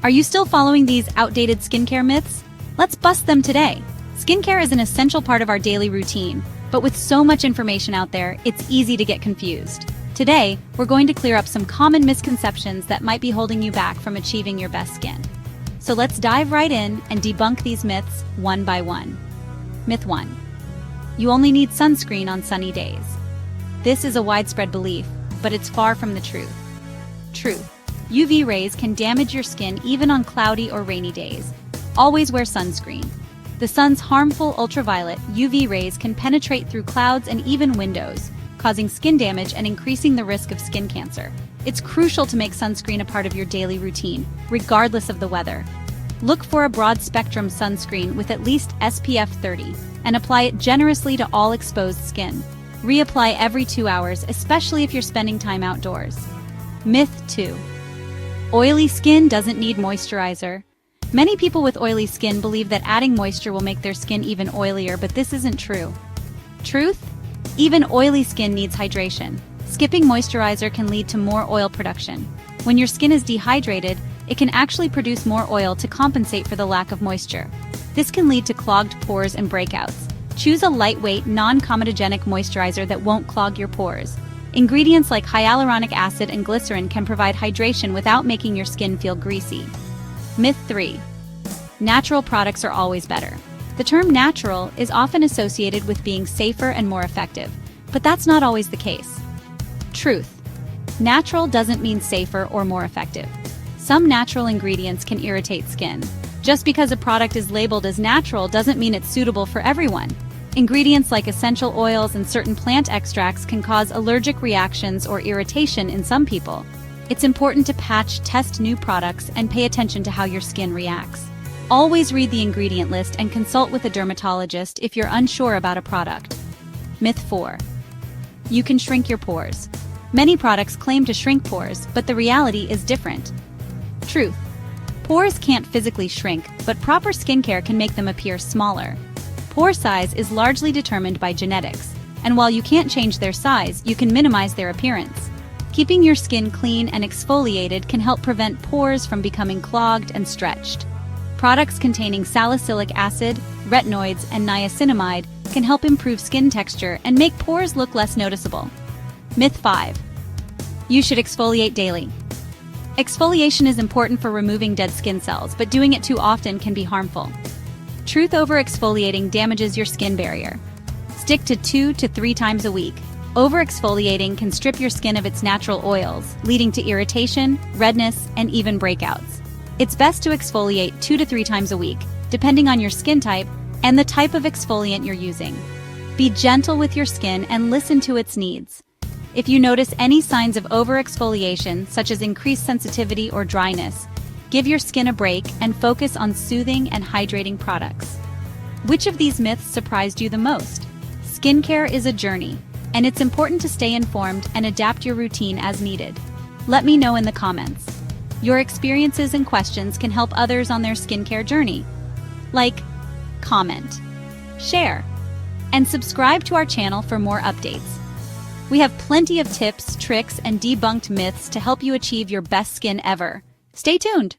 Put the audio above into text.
Are you still following these outdated skincare myths? Let's bust them today. Skincare is an essential part of our daily routine, but with so much information out there, it's easy to get confused. Today, we're going to clear up some common misconceptions that might be holding you back from achieving your best skin. So let's dive right in and debunk these myths one by one. Myth 1. You only need sunscreen on sunny days. This is a widespread belief, but it's far from the truth. Truth. UV rays can damage your skin even on cloudy or rainy days. Always wear sunscreen. The sun's harmful ultraviolet UV rays can penetrate through clouds and even windows, causing skin damage and increasing the risk of skin cancer. It's crucial to make sunscreen a part of your daily routine, regardless of the weather. Look for a broad-spectrum sunscreen with at least SPF 30, and apply it generously to all exposed skin. Reapply every 2 hours, especially if you're spending time outdoors. Myth 2. Oily skin doesn't need moisturizer. Many people with oily skin believe that adding moisture will make their skin even oilier, but this isn't true. Truth? Even oily skin needs hydration. Skipping moisturizer can lead to more oil production. When your skin is dehydrated, it can actually produce more oil to compensate for the lack of moisture. This can lead to clogged pores and breakouts. Choose a lightweight, non-comedogenic moisturizer that won't clog your pores. Ingredients like hyaluronic acid and glycerin can provide hydration without making your skin feel greasy. Myth 3. Natural products are always better. The term natural is often associated with being safer and more effective, but that's not always the case. Truth. Natural doesn't mean safer or more effective. Some natural ingredients can irritate skin. Just because a product is labeled as natural doesn't mean it's suitable for everyone. Ingredients like essential oils and certain plant extracts can cause allergic reactions or irritation in some people. It's important to test new products and pay attention to how your skin reacts. Always read the ingredient list and consult with a dermatologist if you're unsure about a product. Myth 4. You can shrink your pores. Many products claim to shrink pores, but the reality is different. Truth. Pores can't physically shrink, but proper skincare can make them appear smaller. Pore size is largely determined by genetics, and while you can't change their size, you can minimize their appearance. Keeping your skin clean and exfoliated can help prevent pores from becoming clogged and stretched. Products containing salicylic acid, retinoids, and niacinamide can help improve skin texture and make pores look less noticeable. Myth 5. You should exfoliate daily. Exfoliation is important for removing dead skin cells, but doing it too often can be harmful. Truth. Over-exfoliating damages your skin barrier. Stick to 2 to 3 times a week. Over-exfoliating can strip your skin of its natural oils, leading to irritation, redness, and even breakouts. It's best to exfoliate 2 to 3 times a week, depending on your skin type and the type of exfoliant you're using. Be gentle with your skin and listen to its needs. If you notice any signs of over-exfoliation, such as increased sensitivity or dryness, give your skin a break and focus on soothing and hydrating products. Which of these myths surprised you the most? Skincare is a journey, and it's important to stay informed and adapt your routine as needed. Let me know in the comments. Your experiences and questions can help others on their skincare journey. Like, comment, share, and subscribe to our channel for more updates. We have plenty of tips, tricks, and debunked myths to help you achieve your best skin ever. Stay tuned!